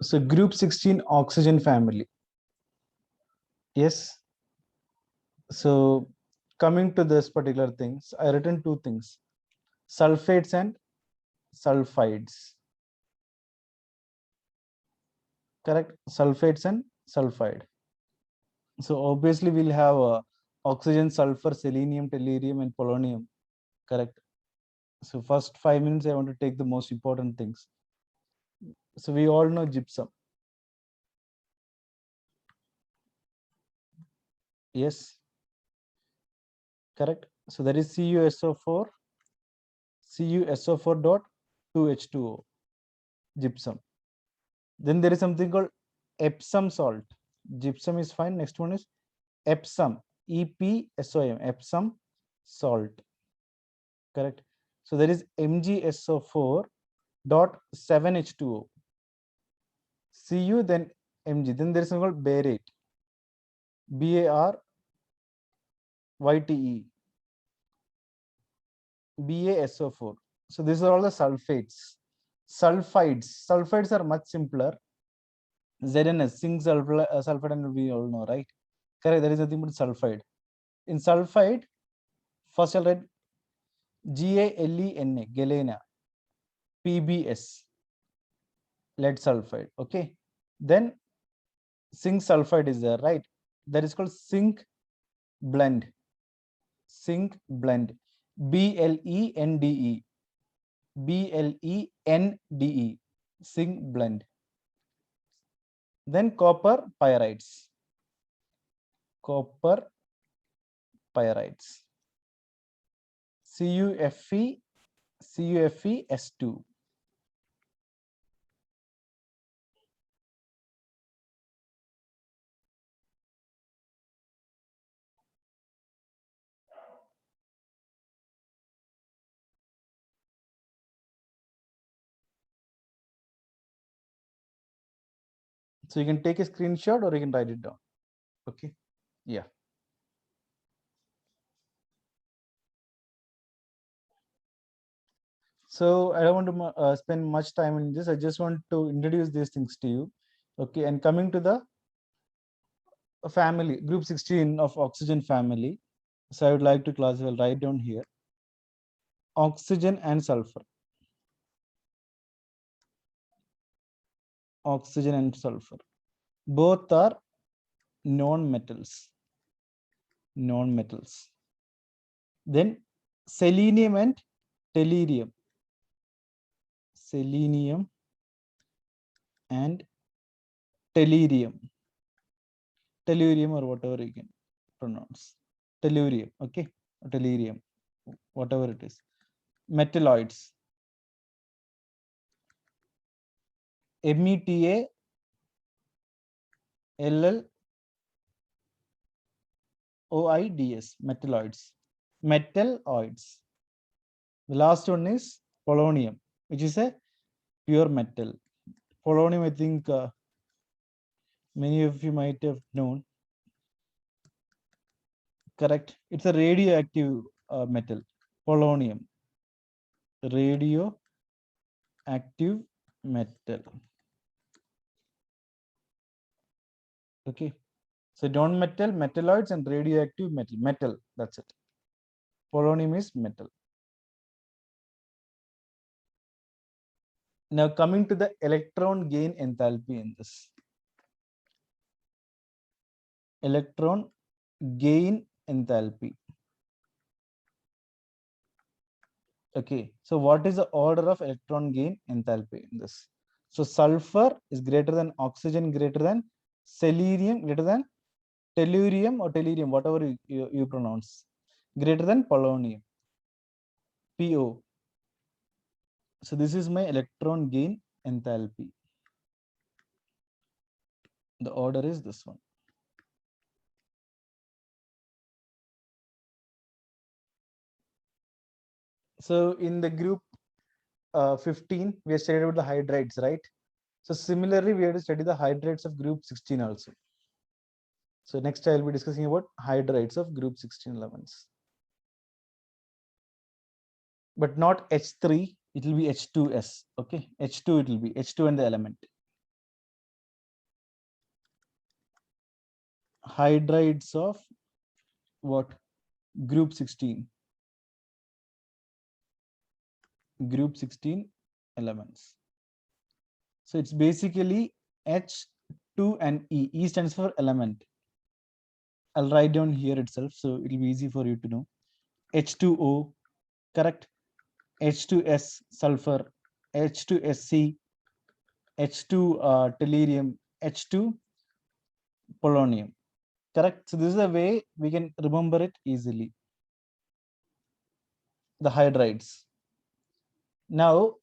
So group 16 oxygen family. Yes. So coming to this particular things, I written two things: sulfates and sulfides. Correct? Sulfates and sulfide. So obviously we'll have oxygen, sulfur, selenium, tellurium, and polonium. Correct? So first 5 minutes, I want to take the most important things. So we all know gypsum. Yes. Correct. So that is CuSO4, CuSO4 dot 2H2O, gypsum. Then there is something called Epsom salt. Gypsum is fine. Next one is Epsom, EPSOM, Epsom salt. Correct. So there is MgSO4 dot 7H2O. Cu, then Mg. Then there is something called barate, BARYTE, BaSO4. So these are all the sulfates. Sulfides are much simpler. ZNS, zinc sulfide, and we all know, right? Correct. There is nothing but sulfide. In sulfide, first I'll write GALENA, galena, PBS, lead sulfide. Okay. Then zinc sulfide is there, right? That is called zinc blende. Zinc blende, BLENDE, BLENDE, zinc blende. Then copper pyrites, copper pyrites, CuFe, CuFeS2. So you can take a screenshot or you can write it down. Okay. Yeah. So I don't want to spend much time in this. I just want to introduce these things to you. Okay. And coming to the family, group 16 of oxygen family. So I would like to classify, write down here, oxygen and sulfur. Oxygen and sulfur. Both are non-metals. Non-metals. Then selenium and tellurium. Selenium and tellurium. Tellurium, or whatever you can pronounce. Tellurium. Okay. Tellurium. Whatever it is. Metalloids. META LLOIDS. Metalloids. Metalloids. The last one is polonium, which is a pure metal. Polonium, I think many of you might have known. Correct. It's a radioactive metal. Polonium. Radioactive metal. Okay. So non-metal, metalloids, and radioactive metal. Metal. That's it. Polonium is metal. Now coming to the electron gain enthalpy in this. Electron gain enthalpy. Okay, so what is the order of electron gain enthalpy in this? So sulfur is greater than oxygen, greater than selenium, greater than tellurium or tellurium, whatever you pronounce, greater than polonium, PO. So this is my electron gain enthalpy. The order is this one. So in the group 15, we have studied about the hydrides, right? So similarly, we have to study the hydrides of group 16 also. So next I will be discussing about hydrides of group 16 elements. But not H3, it will be H2S. Okay, H2 it will be H2 and the element. hydrides of what? Group 16. Group 16 elements. So it's basically H2 and E. E stands for element. I'll write down here itself, so it'll be easy for you to know. H2O, correct? H2S, sulfur. H2SC, H2 tellurium, H2 polonium, correct? So this is a way we can remember it easily. The hydrides. Now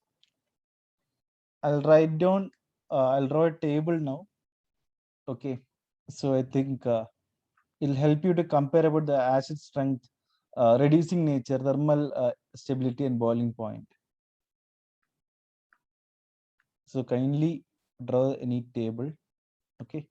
I'll write down, I'll draw a table now. Okay, so I think it'll help you to compare about the acid strength, reducing nature, thermal stability, and boiling point. So kindly draw any table. Okay.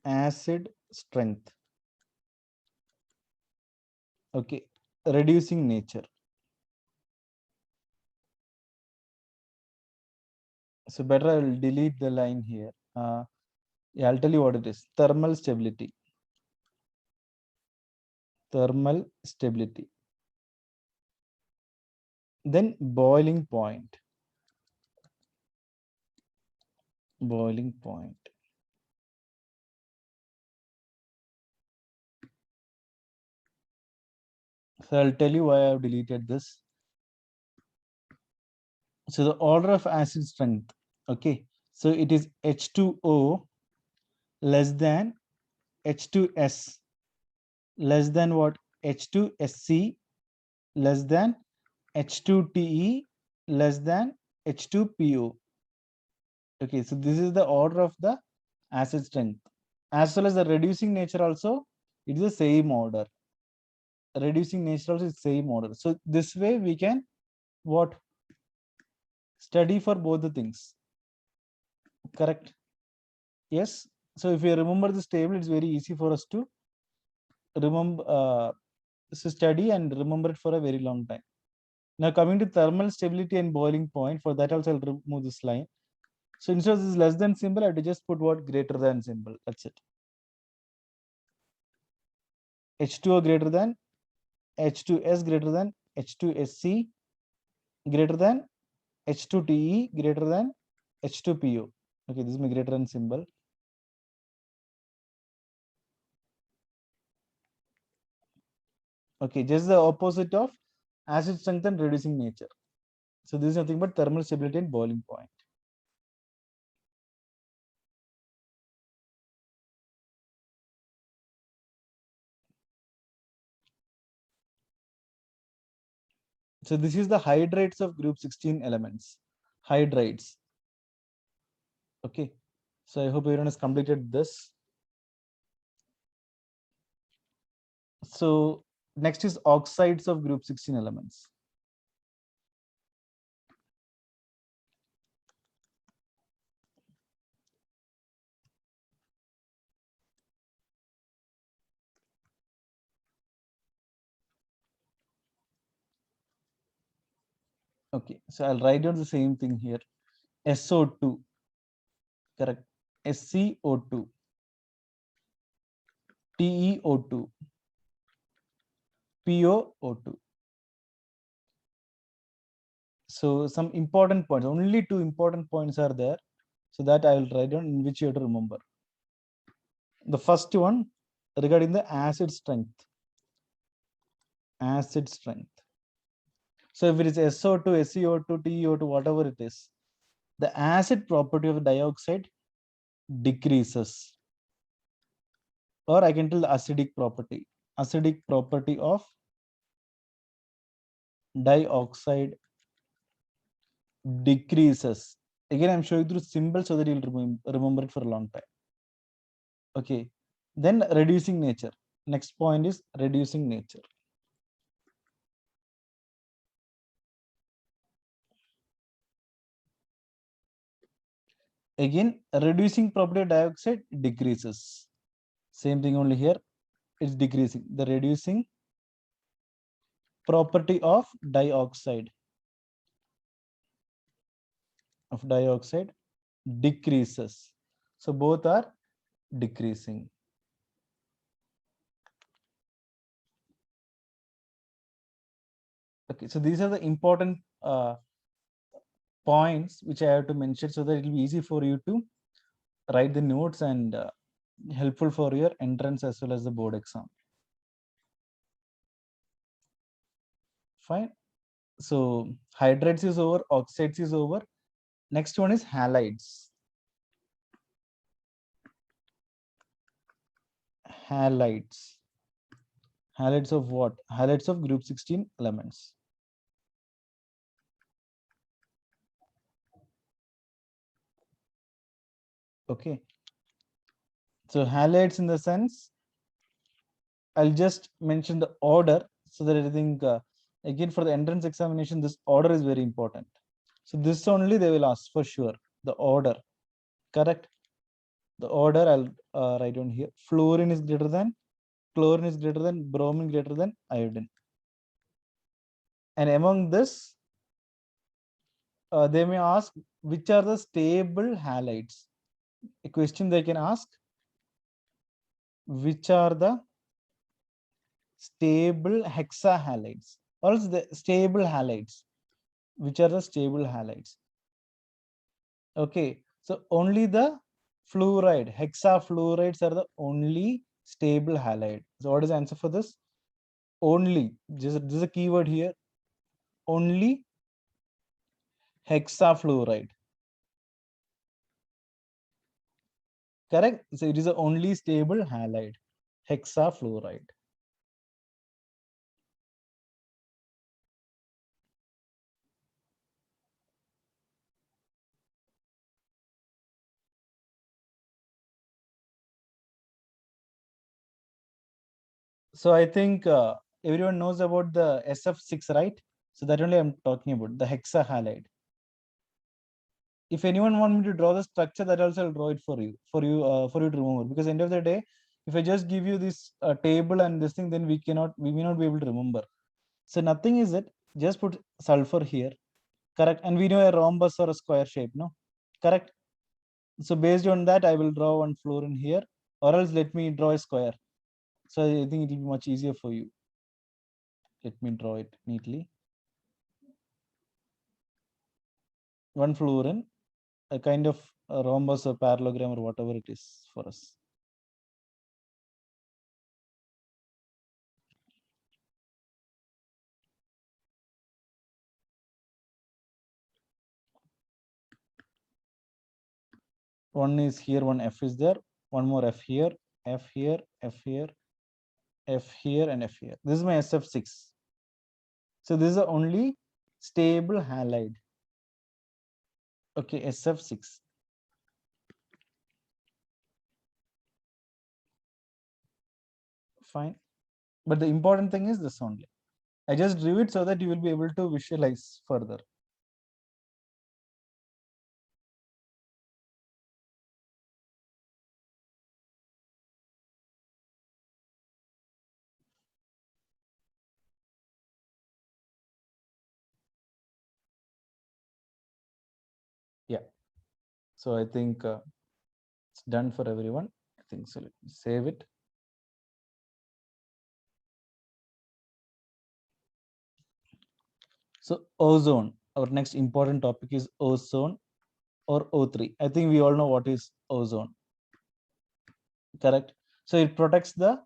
Acid strength. Okay, reducing nature. So better I will delete the line here. Yeah, I'll tell you what it is. Thermal stability. Thermal stability. Then boiling point. Boiling point. So I'll tell you why I've deleted this. So the order of acid strength. Okay, so it is H2O less than H2S less than what? H2SC less than H2TE less than H2PO. Okay, so this is the order of the acid strength. As well as the reducing nature also, it is the same order. Reducing nature also is same order. So this way we can what? Study for both the things. Correct? Yes. So if you remember this table, it's very easy for us to remember, study and remember it for a very long time. Now coming to thermal stability and boiling point, for that also I'll remove this line. So instead of this less than symbol, I have to just put what? Greater than symbol. That's it. H2O greater than, H2S greater than, H2SC greater than, H2TE greater than, H2PO. Okay, this is my greater than symbol. Okay, just the opposite of acid strength and reducing nature. So this is nothing but thermal stability and boiling point. So this is the hydrides of group 16 elements. Hydrides. Okay. So I hope everyone has completed this. So next is oxides of group 16 elements. Okay, so I'll write down the same thing here. SO2, correct. SCO2, TeO2, PoO2. So some important points, only two important points are there. So that I will write down, in which you have to remember. The first one regarding the acid strength. Acid strength. So if it is SO2, SeO2, TeO2, whatever it is, the acid property of the dioxide decreases. Or I can tell the acidic property. Acidic property of dioxide decreases. Again, I'm showing through symbols so that you'll remember it for a long time. Okay. Then reducing nature. Next point is reducing nature. Again, reducing property of dioxide decreases. Same thing only here. It's decreasing. The reducing property of dioxide decreases. So both are decreasing. Okay, so these are the important points which I have to mention so that it will be easy for you to write the notes and helpful for your entrance as well as the board exam. Fine. So hydrates is over, oxides is over. Next one is halides. Halides. Halides of what? Halides of group 16 elements. Okay. So halides in the sense, I'll just mention the order so that I think again for the entrance examination, this order is very important. So this only they will ask for sure. The order, correct? The order I'll write on here. Fluorine is greater than, chlorine is greater than, bromine greater than iodine. And among this, they may ask which are the stable halides. A question they can ask, which are the stable hexahalides or else the stable halides, which are the stable halides. Okay, so only the fluoride, hexafluorides are the only stable halide. So what is the answer for this? Only, this is a keyword here, only hexafluoride. Correct? So it is the only stable halide, hexafluoride. So I think everyone knows about the SF6, right? So that only I'm talking about, the hexahalide. If anyone want me to draw the structure, that also I'll draw it for you to remember. Because end of the day, if I just give you this table and this thing, then we may not be able to remember. So nothing is it. Just put sulfur here, correct? And we know a rhombus or a square shape, no? Correct. So based on that, I will draw one fluorine here, or else let me draw a square. So I think it will be much easier for you. Let me draw it neatly. One fluorine, a kind of a rhombus or parallelogram or whatever it is for us. One is here, one F is there, one more F here, F here, F here, F here, and F here. This is my SF6. So this is the only stable halide. Okay, SF6. Fine. But the important thing is this only. I just drew it so that you will be able to visualize further. Yeah. So I think it's done for everyone. I think so. Let me save it. So ozone, our next important topic is ozone or O3. I think we all know what is ozone. Correct. So it protects the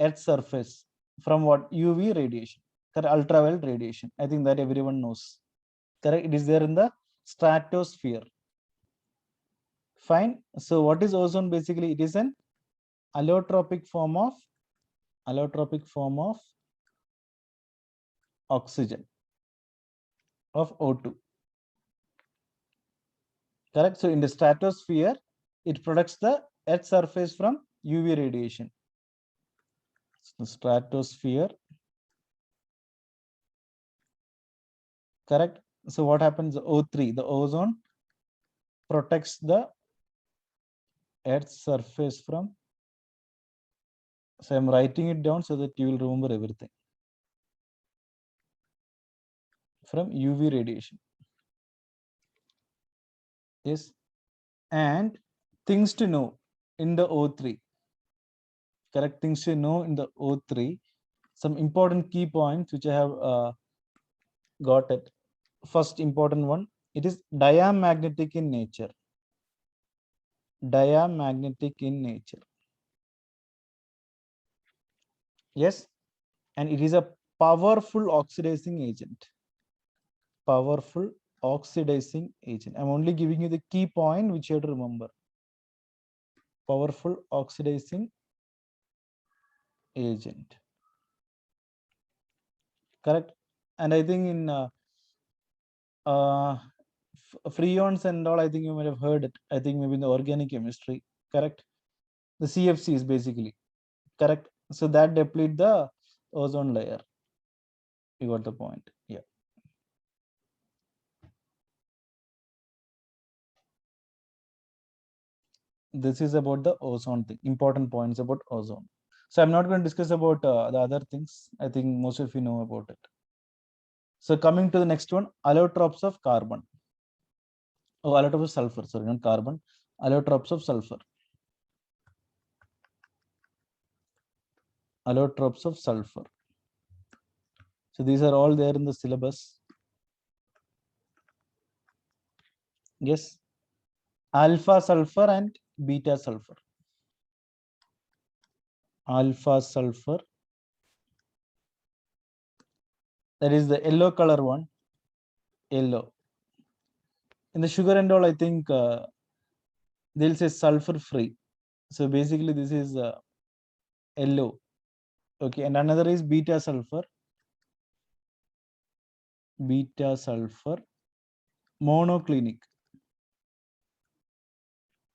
Earth's surface from what? UV radiation, correct? Ultraviolet radiation. I think that everyone knows. Correct. It is there in the stratosphere. Fine. So what is ozone? Basically, it is an allotropic form of oxygen of O2. Correct. So in the stratosphere, it protects the Earth's surface from UV radiation. So stratosphere. Correct. So what happens? O3, the ozone protects the Earth's surface from. So I'm writing it down so that you will remember everything. From UV radiation. Yes. And things to know in the O3. Correct. Things to know in the O3. Some important key points which I have got it. First important one, it is diamagnetic in nature. Diamagnetic in nature. Yes. And it is a powerful oxidizing agent. Powerful oxidizing agent. I'm only giving you the key point which you have to remember. Powerful oxidizing agent. Correct. And I think in freons and all, I think you might have heard it. I think maybe in the organic chemistry. Correct. The CFC is basically correct. So that deplete the ozone layer. You got the point. Yeah. This is about the ozone thing. Important points about ozone. So I'm not going to discuss about the other things. I think most of you know about it. So coming to the next one, allotropes of carbon. Oh, allotropes of sulfur. Sorry, not carbon. Allotropes of sulfur. Allotropes of sulfur. So these are all there in the syllabus. Yes. Alpha sulfur and beta sulfur. Alpha sulfur. That is the yellow color one. Yellow. In the sugar and all, I think they'll say sulfur free. So basically, this is yellow. Okay, and another is beta sulfur. Beta sulfur. Monoclinic.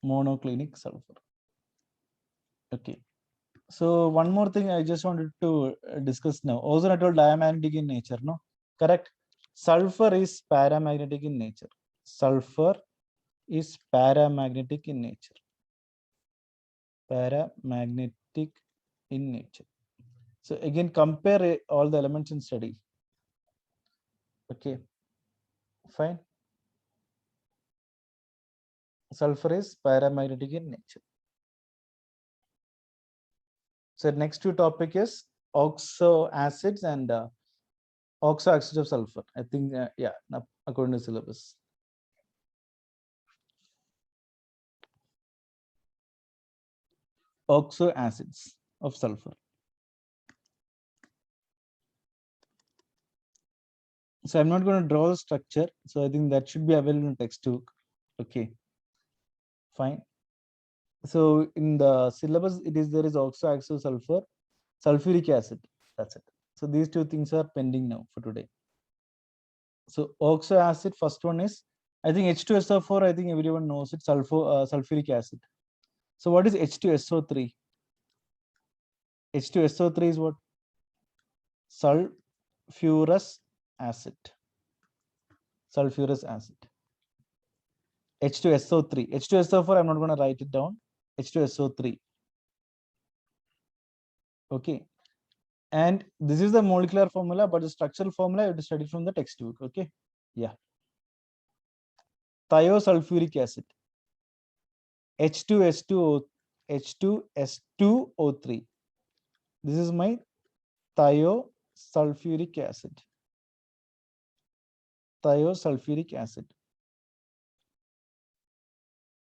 Monoclinic sulfur. Okay. So one more thing I just wanted to discuss now. Ozone atoll diamagnetic in nature, no? Correct. Sulfur is paramagnetic in nature. Sulfur is paramagnetic in nature. Paramagnetic in nature. So again, compare all the elements and study. Okay. Fine. Sulfur is paramagnetic in nature. So next two topic is oxo acids and oxo acids of sulfur. I think yeah, according to syllabus. Oxo acids of sulfur. So I'm not going to draw the structure. So I think that should be available in textbook. Okay. Fine. So in the syllabus, there is oxo acids of sulfur, sulfuric acid. That's it. So these two things are pending now for today. So oxo acid, first one is, I think H2SO4, I think everyone knows it, sulfuric acid. So what is H2SO3? H2SO3 is what? Sulfurous acid. Sulfurous acid. H2SO3. H2SO4, I'm not going to write it down. H2SO3. Okay. And this is the molecular formula, but the structural formula you have to study from the textbook. Okay. Yeah. Thiosulfuric acid. H2S2O, H2S2O3. This is my thiosulfuric acid. Thiosulfuric acid.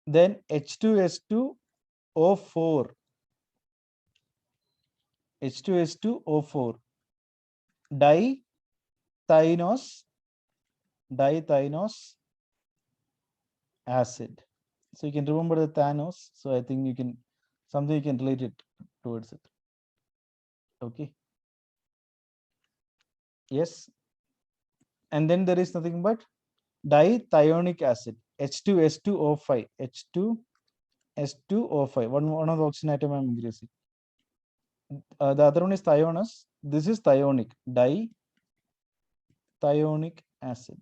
Then H2S2O4. H2S2O4. Dithionous acid. So you can remember the Thanos. So I think you can, something you can relate it towards it. Okay. Yes. And then there is nothing but dithionic acid, H2S2O5, H2S2O5. One of the oxygen atom I'm increasing. The other one is thionous. This is thionic, dithionic acid.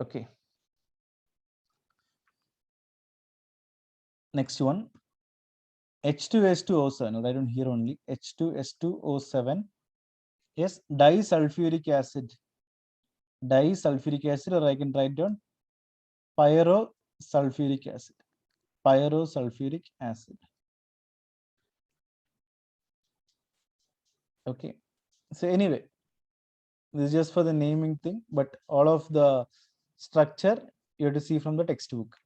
Okay. Next one, H2S2O7. I'll write down here only, H2S2O7. Yes, disulfuric acid. Disulfuric acid, or I can write down pyrosulfuric acid. Pyrosulfuric acid. Okay. So anyway, this is just for the naming thing, but all of the structure you have to see from the textbook.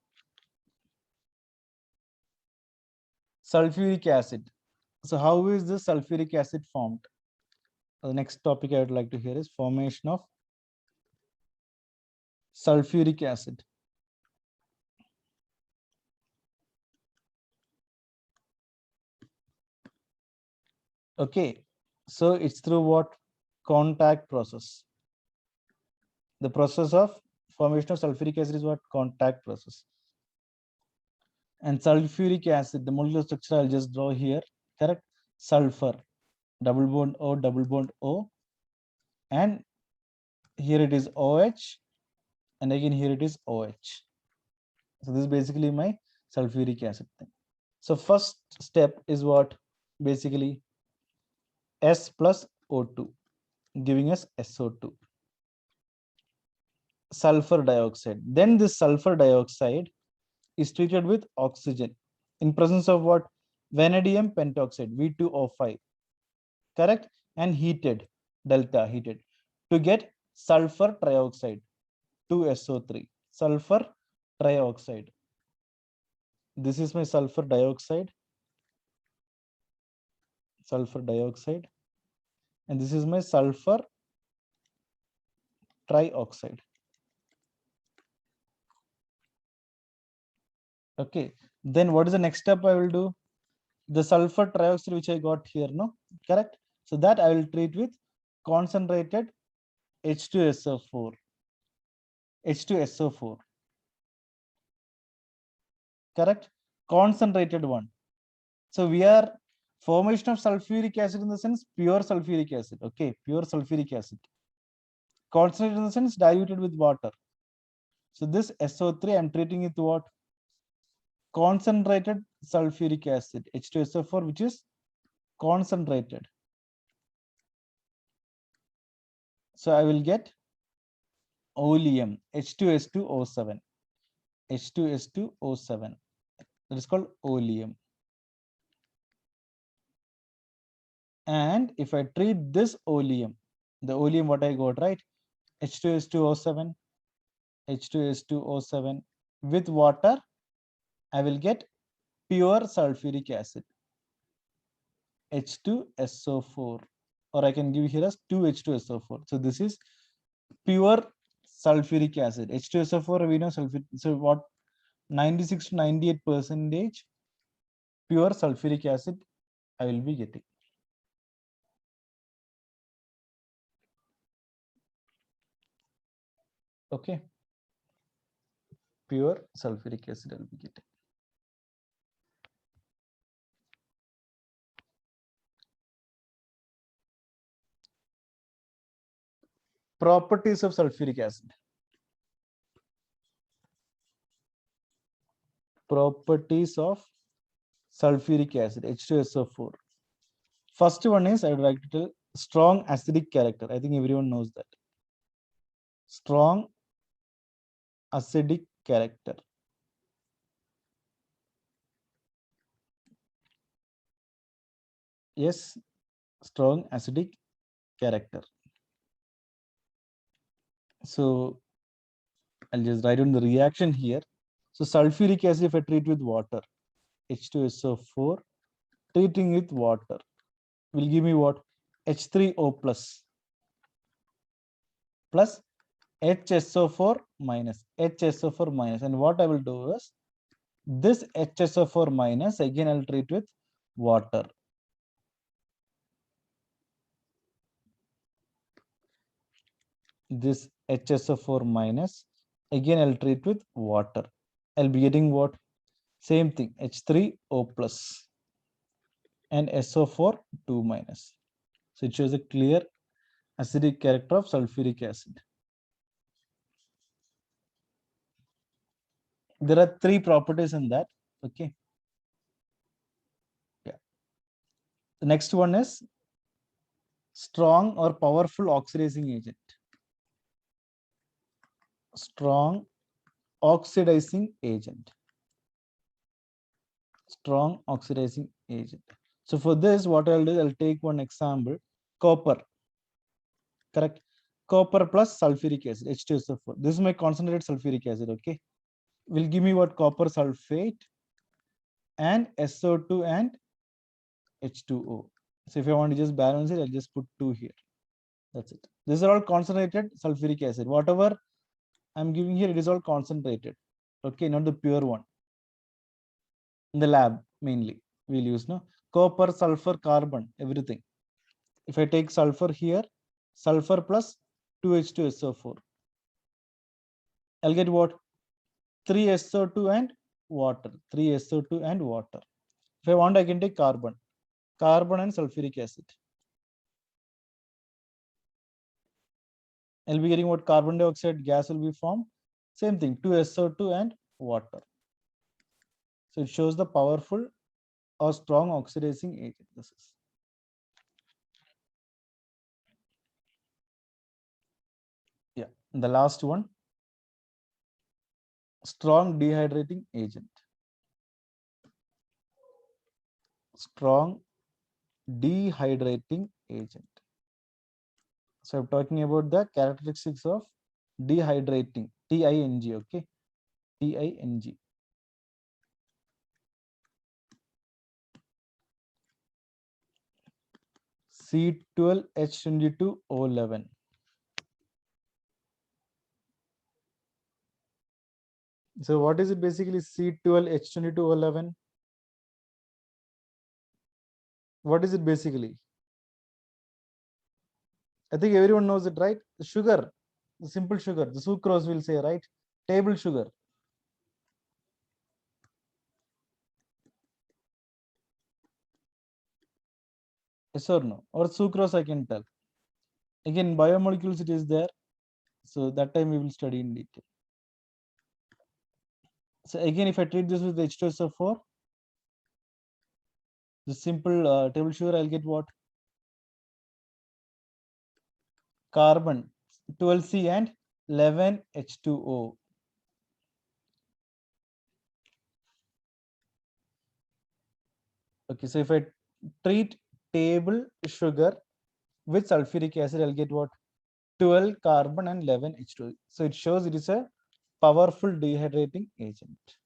Sulfuric acid. So how is this sulfuric acid formed? The next topic I would like to hear is formation of sulfuric acid. Okay, so it's through what? Contact process. The process of formation of sulfuric acid is what? Contact process. And sulfuric acid, the molecular structure I'll just draw here, correct? Sulfur, double bond O, double bond O, and here it is OH, and again here it is OH. So this is basically my sulfuric acid thing. So first step is what? Basically S plus O2, giving us SO2. Sulfur dioxide. Then this sulfur dioxide is treated with oxygen in presence of what? Vanadium pentoxide, V2O5, correct? And heated, delta heated, to get sulfur trioxide, 2SO3, sulfur trioxide. This is my sulfur dioxide, and this is my sulfur trioxide. Okay, then what is the next step I will do? The sulfur trioxide which I got here, no, correct? So that I will treat with concentrated H2SO4, H2SO4, correct? Concentrated one. So we are formation of sulfuric acid in the sense pure sulfuric acid. Okay, pure sulfuric acid. Concentrated in the sense diluted with water. So this SO3 I'm treating it what? Concentrated sulfuric acid, H2SO4, which is concentrated. So I will get oleum, H2S2O7, H2S2O7. That is called oleum. And if I treat this oleum, the oleum what I got, right? H2S2O7, H2S2O7 with water, I will get pure sulfuric acid, H2SO4, or I can give here as 2H2SO4. So this is pure sulfuric acid, H2SO4. We know sulfur. So what? 96 to 98% pure sulfuric acid I will be getting. Okay, pure sulfuric acid I will be getting. Properties of sulfuric acid. Properties of sulfuric acid, H2SO4. First one is I would like to tell strong acidic character. I think everyone knows that. Strong acidic character. Yes, strong acidic character. So I'll just write on the reaction here. So sulfuric acid, if I treat with water, H2SO4, treating with water will give me what? H3O plus HSO4 minus, HSO4 minus. And what I will do is, this HSO4 minus, again I'll treat with water. This HSO4 minus, again I'll treat with water. I'll be getting what? Same thing, H3O plus and SO4 2 minus. So it shows a clear acidic character of sulfuric acid. There are 3 properties in that. Okay. Yeah. The next one is strong or powerful oxidizing agent. Strong oxidizing agent. Strong oxidizing agent. So for this, what I'll do, I'll take one example, copper. Correct. Copper plus sulfuric acid, H2SO4. This is my concentrated sulfuric acid. Okay. Will give me what? Copper sulfate and SO2 and H2O. So if I want to just balance it, I'll just put 2 here. That's it. These are all concentrated sulfuric acid. Whatever I'm giving here, it is all concentrated. Okay, not the pure one. In the lab, mainly, we'll use no copper, sulfur, carbon, everything. If I take sulfur here, sulfur plus 2H2SO4. I'll get what? 3SO2 and water. 3SO2 and water. If I want, I can take carbon. Carbon and sulfuric acid. I'll be getting what? Carbon dioxide gas will be formed. Same thing, 2SO2 and water. So it shows the powerful or strong oxidizing agent. This is. Yeah. And the last one, strong dehydrating agent. Strong dehydrating agent. So I'm talking about the characteristics of dehydrating, TING, okay? TING. C12H22O11. So what is it basically? C12H22O11? What is it basically? I think everyone knows it, right? The sugar, the simple sugar, the sucrose will say, right? Table sugar. Yes or no? Or sucrose, I can tell. Again, biomolecules, it is there. So that time we will study in detail. So again, if I treat this with H2SO4, the simple table sugar, I'll get what? Carbon, 12C and 11H2O. Okay, so if I treat table sugar with sulfuric acid, I'll get what? 12 carbon and 11 H2O. So it shows it is a powerful dehydrating agent.